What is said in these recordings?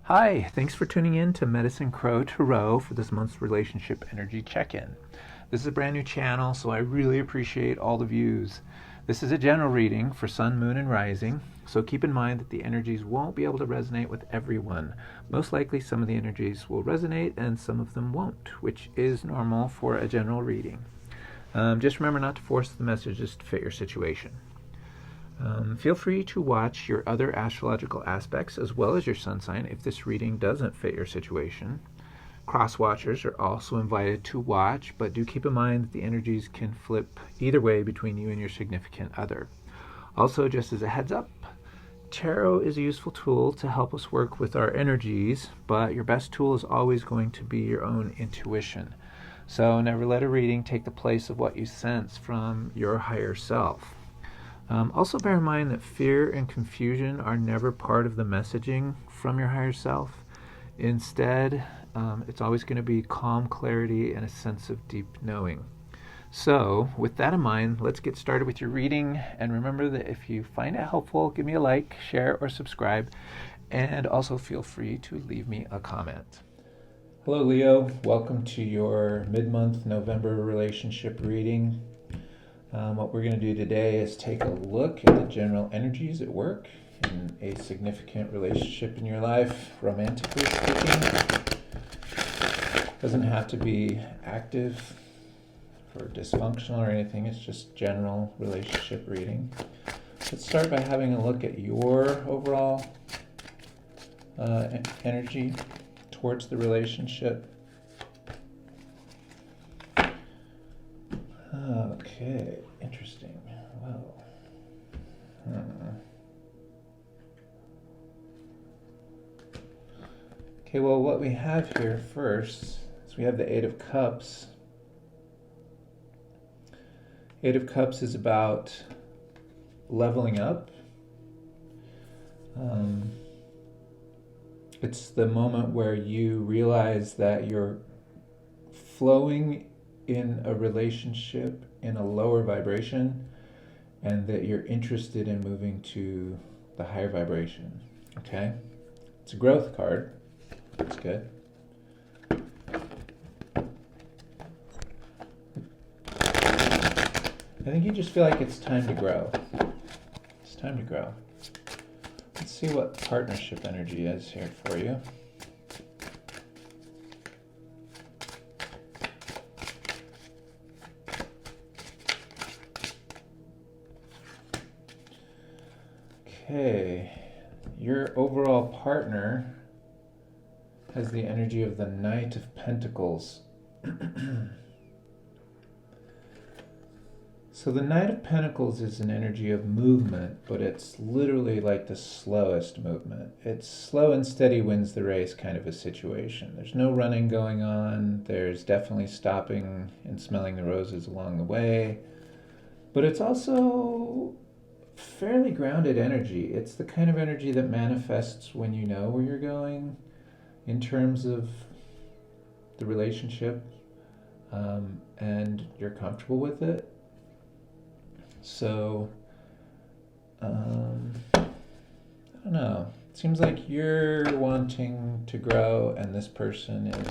Hi, thanks for tuning in to Medicine Crow Tarot for this month's relationship energy check-in. This is a brand new channel, so I really appreciate all the views. This is a general reading for Sun, Moon, and Rising, so keep in mind that the energies won't be able to resonate with everyone. Most likely some of the energies will resonate and some of them won't, which is normal for a general reading. Just remember not to force the messages to fit your situation. Feel free to watch your other astrological aspects as well as your sun sign if this reading doesn't fit your situation. Cross-watchers are also invited to watch, but do keep in mind that the energies can flip either way between you and your significant other. Also, just as a heads up, tarot is a useful tool to help us work with our energies, but your best tool is always going to be your own intuition. So never let a reading take the place of what you sense from your higher self. Also bear in mind that fear and confusion are never part of the messaging from your higher self. Instead, it's always going to be calm clarity and a sense of deep knowing. So, with that in mind, let's get started with your reading. And remember that if you find it helpful, give me a like, share, or subscribe. And also feel free to leave me a comment. Hello, Leo. Welcome to your mid-month November relationship reading. What we're going to do today is take a look at the general energies at work in a significant relationship in your life, romantically speaking. Doesn't have to be active or dysfunctional or anything, it's just general relationship reading. Let's start by having a look at your overall energy towards the relationship. Okay, interesting. Well, Okay, well, what we have here first is we have the Eight of Cups. Eight of Cups is about leveling up. It's the moment where you realize that you're flowing in a relationship in a lower vibration and that you're interested in moving to the higher vibration. Okay? It's a growth card. That's good. I think you just feel like it's time to grow. It's time to grow. Let's see what partnership energy is here for you. Okay, your overall partner has the energy of the Knight of Pentacles. So the Knight of Pentacles is an energy of movement, but it's literally like the slowest movement. It's slow and steady wins the race kind of a situation. There's no running going on. There's definitely stopping and smelling the roses along the way. But it's also fairly grounded energy. It's the kind of energy that manifests when you know where you're going in terms of the relationship, and you're comfortable with it. So, I don't know. It seems like you're wanting to grow and this person is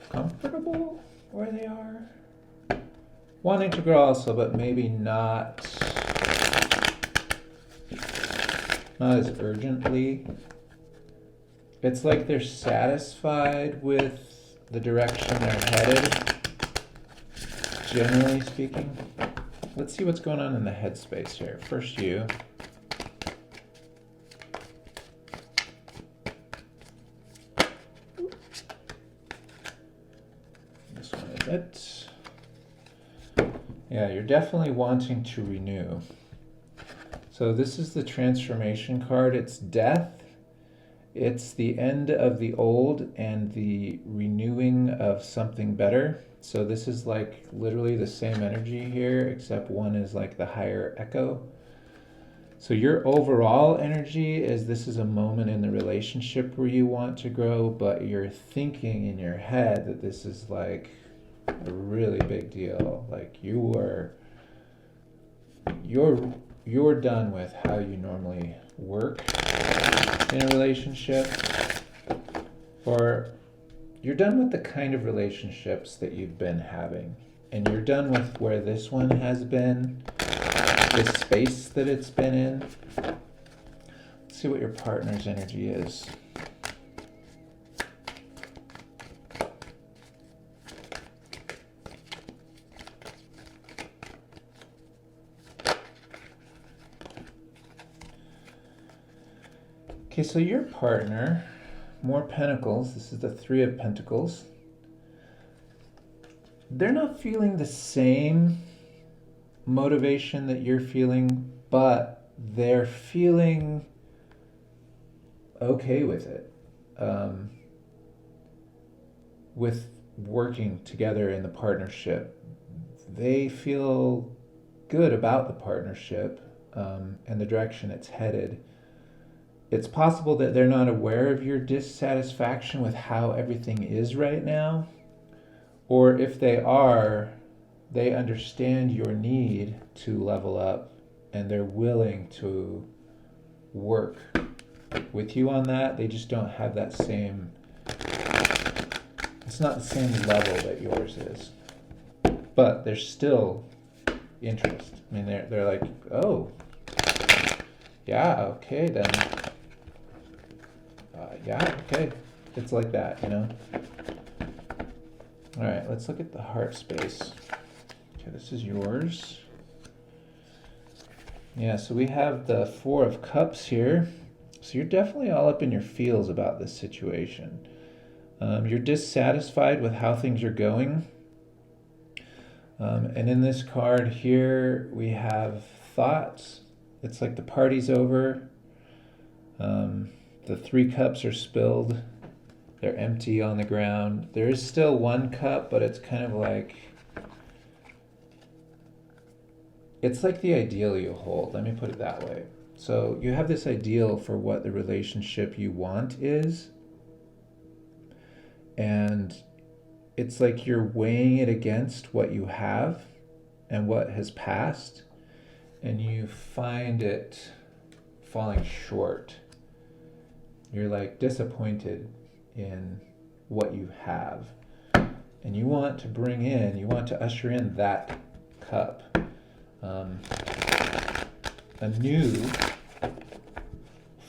comfortable where they are. Wanting to grow also, but maybe not as urgently. It's like they're satisfied with the direction they're headed, generally speaking. Let's see what's going on in the headspace here. First you. This one is it. Yeah, you're definitely wanting to renew. So this is the transformation card. It's death. It's the end of the old and the renewing of something better. So this is like literally the same energy here, except one is like the higher echo. So your overall energy is this is a moment in the relationship where you want to grow, but you're thinking in your head that this is like a really big deal. Like you're you're done with how you normally work in a relationship, or you're done with the kind of relationships that you've been having, and you're done with where this one has been, the space that it's been in. Let's see what your partner's energy is. Okay, so your partner, more pentacles, this is the Three of Pentacles. They're not feeling the same motivation that you're feeling, but they're feeling okay with it. With working together in the partnership. They feel good about the partnership and the direction it's headed. It's possible that they're not aware of your dissatisfaction with how everything is right now, or if they are, they understand your need to level up and they're willing to work with you on that. They just don't have that same, it's not the same level that yours is, but there's still interest. I mean, they're like, oh, yeah, okay then. Yeah, okay. It's like that, you know? All right, let's look at the heart space. Okay, this is yours. Yeah, so we have the Four of Cups here. So you're definitely all up in your feels about this situation. You're dissatisfied with how things are going. And in this card here, we have thoughts. It's like the party's over. The 3 cups are spilled. They're empty on the ground. There is still 1 cup, but it's kind of like, it's like the ideal you hold. Let me put it that way. So you have this ideal for what the relationship you want is. And it's like you're weighing it against what you have and what has passed. And you find it falling short. You're like disappointed in what you have, and you want to bring in, you want to usher in that cup, a new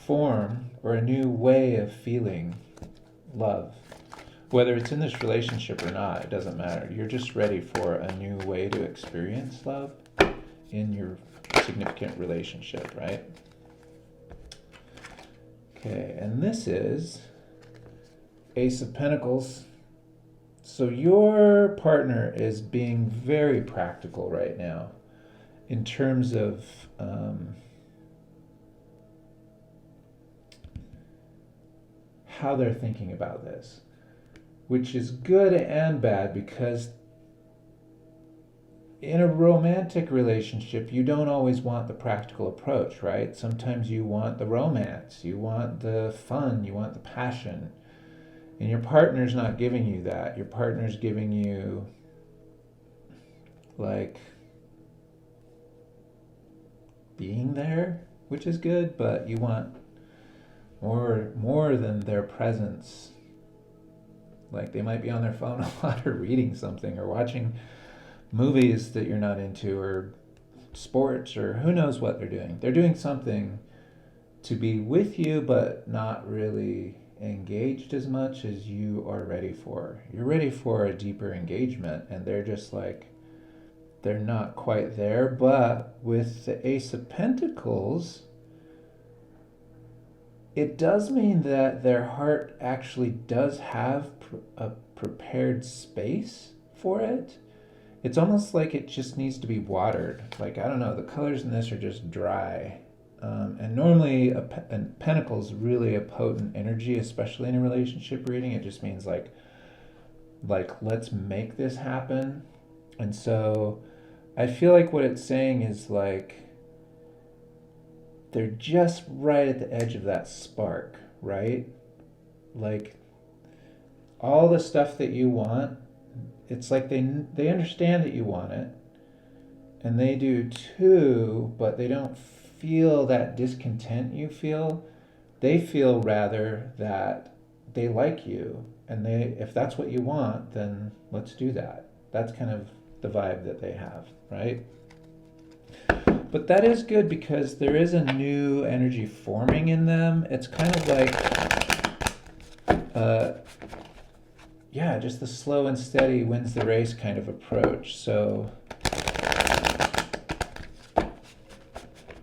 form or a new way of feeling love. Whether it's in this relationship or not, it doesn't matter. You're just ready for a new way to experience love in your significant relationship, right? Okay, and this is Ace of Pentacles. So your partner is being very practical right now in terms of how they're thinking about this, which is good and bad, because in a romantic relationship, you don't always want the practical approach, right? Sometimes you want the romance, you want the fun, you want the passion. And your partner's not giving you that. Your partner's giving you, like, being there, which is good, but you want more than their presence. Like, they might be on their phone a lot, or reading something, or watching movies that you're not into, or sports, or who knows what they're doing. They're doing something to be with you, but not really engaged as much as you are ready for. You're ready for a deeper engagement, and they're just like, they're not quite there. But with the Ace of Pentacles, it does mean that their heart actually does have a prepared space for it. It's almost like it just needs to be watered. Like, I don't know, the colors in this are just dry. And normally, a pentacle is really a potent energy, especially in a relationship reading. It just means like let's make this happen. And so I feel like what it's saying is like, they're just right at the edge of that spark, right? Like, all the stuff that you want, it's like they understand that you want it, and they do too, but they don't feel that discontent you feel. They feel rather that they like you, and they, if that's what you want, then let's do that. That's kind of the vibe that they have, right? But that is good because there is a new energy forming in them. It's kind of like, yeah, just the slow and steady wins the race kind of approach. So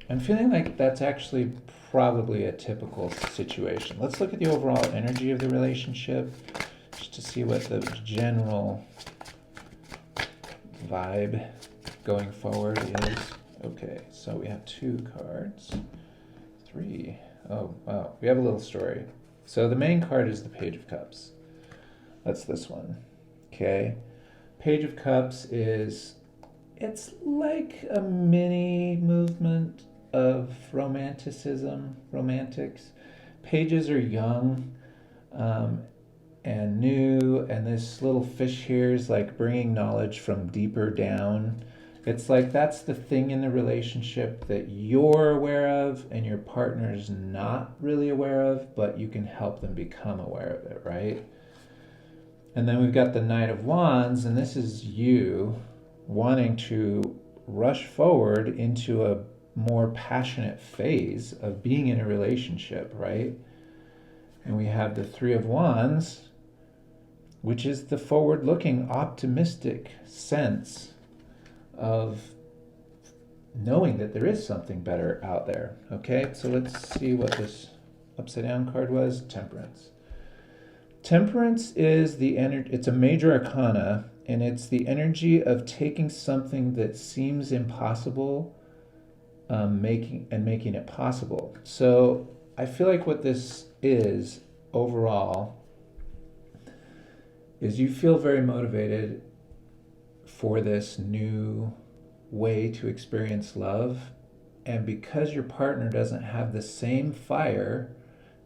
I'm feeling like that's actually probably a typical situation. Let's look at the overall energy of the relationship just to see what the general vibe going forward is. Okay, so we have 2 cards. 3. Oh, wow. We have a little story. So the main card is the Page of Cups. That's this one. Okay. Page of Cups is, it's like a mini movement of romanticism, romantics. Pages are young and new, and this little fish here is like bringing knowledge from deeper down. It's like that's the thing in the relationship that you're aware of and your partner's not really aware of, but you can help them become aware of it, right? And then we've got the Knight of Wands, and this is you wanting to rush forward into a more passionate phase of being in a relationship, right? And we have the 3 of Wands, which is the forward-looking, optimistic sense of knowing that there is something better out there. Okay, so let's see what this upside down card was. Temperance. Temperance is the energy, it's a major arcana, and it's the energy of taking something that seems impossible, making it possible. So I feel like what this is overall is you feel very motivated for this new way to experience love, and because your partner doesn't have the same fire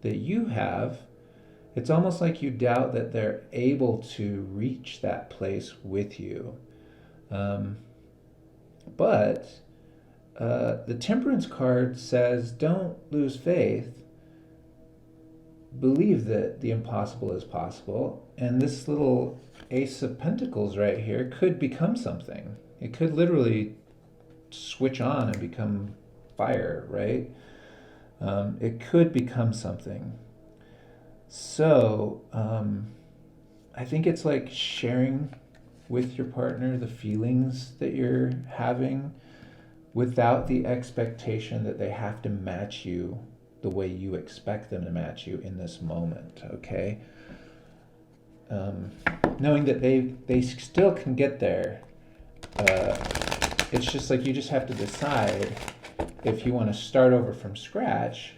that you have, it's almost like you doubt that they're able to reach that place with you. But the Temperance card says don't lose faith, believe that the impossible is possible, and this little Ace of Pentacles right here could become something. It could literally switch on and become fire, right? It could become something. So I think it's like sharing with your partner the feelings that you're having without the expectation that they have to match you the way you expect them to match you in this moment, okay? Knowing that they still can get there. It's just like you just have to decide if you want to start over from scratch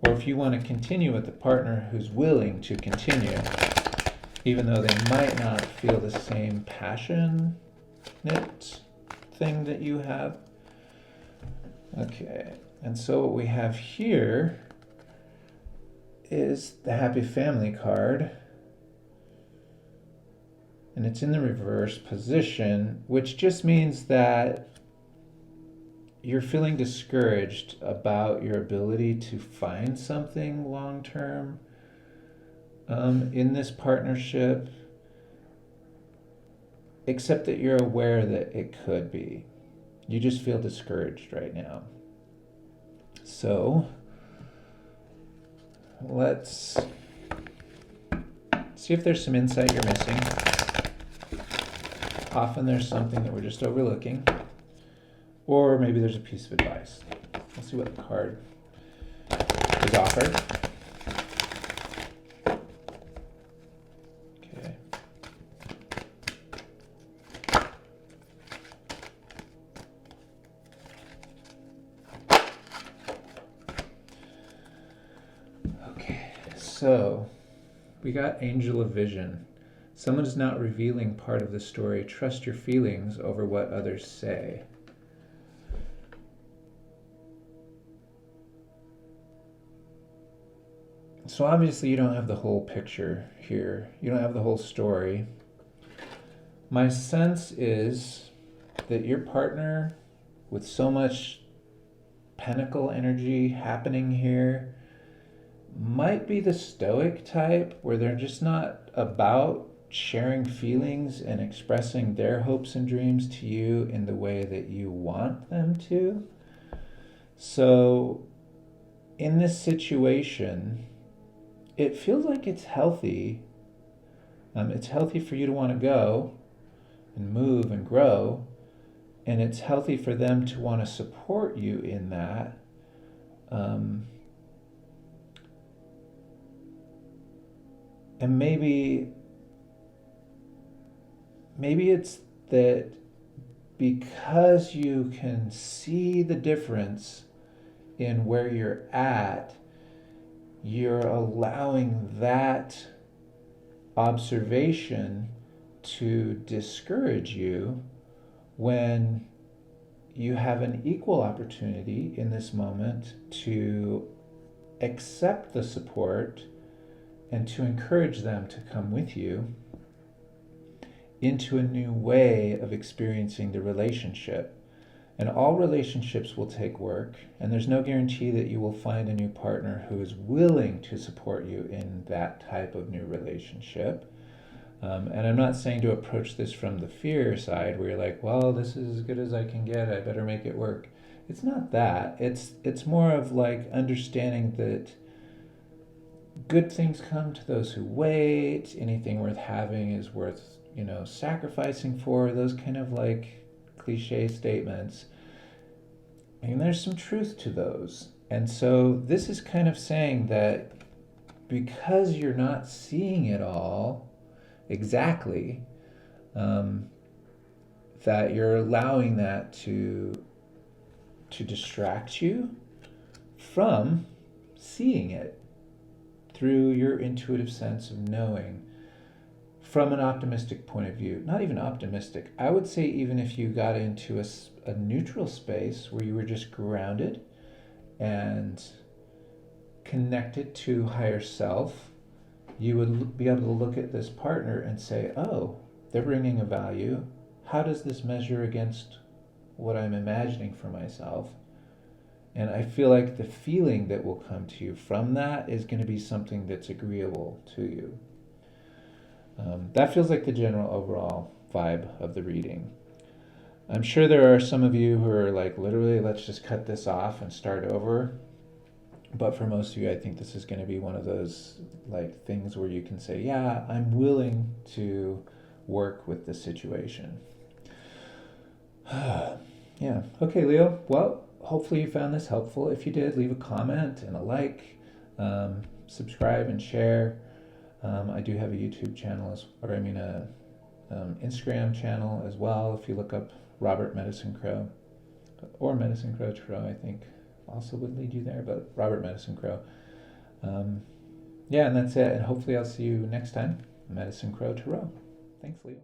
or if you want to continue with the partner who's willing to continue, even though they might not feel the same passionate thing that you have. Okay, and so what we have here is the Happy Family card. And it's in the reverse position, which just means that you're feeling discouraged about your ability to find something long term in this partnership, except that you're aware that it could be. You just feel discouraged right now. So let's see if there's some insight you're missing. Often there's something that we're just overlooking, or maybe there's a piece of advice. We'll see what the card is offered. Okay. Okay, so we got Angel of Vision. Someone is not revealing part of the story. Trust your feelings over what others say. So obviously you don't have the whole picture here. You don't have the whole story. My sense is that your partner with so much pentacle energy happening here, might be the stoic type, where they're just not about sharing feelings and expressing their hopes and dreams to you in the way that you want them to. So in this situation, it feels like it's healthy. It's healthy for you to want to go and move and grow, and it's healthy for them to want to support you in that. And maybe it's that because you can see the difference in where you're at, you're allowing that observation to discourage you when you have an equal opportunity in this moment to accept the support and to encourage them to come with you into a new way of experiencing the relationship. And all relationships will take work, and there's no guarantee that you will find a new partner who is willing to support you in that type of new relationship. And I'm not saying to approach this from the fear side where you're like, well, this is as good as I can get, I better make it work. It's not that. It's more of like understanding that good things come to those who wait. Anything worth having is worth, sacrificing for. Those kind of like cliche statements. And there's some truth to those. And so this is kind of saying that because you're not seeing it all exactly, that you're allowing that to distract you from seeing it through your intuitive sense of knowing from an optimistic point of view. Not even optimistic. I would say even if you got into a neutral space where you were just grounded and connected to higher self, you would be able to look at this partner and say, oh, they're bringing a value. How does this measure against what I'm imagining for myself? And I feel like the feeling that will come to you from that is going to be something that's agreeable to you. That feels like the general overall vibe of the reading. I'm sure there are some of you who are like, literally, let's just cut this off and start over. But for most of you, I think this is going to be one of those like things where you can say, yeah, I'm willing to work with the situation. Yeah. Okay, Leo. Well, hopefully you found this helpful. If you did, leave a comment and a like, subscribe and share. I do have a YouTube channel, Instagram channel as well. If you look up Robert Medicine Crow, or Medicine Crow Tarot, I think also would lead you there, but Robert Medicine Crow. Yeah, and that's it. And hopefully I'll see you next time, Medicine Crow Tarot. Thanks, Leo.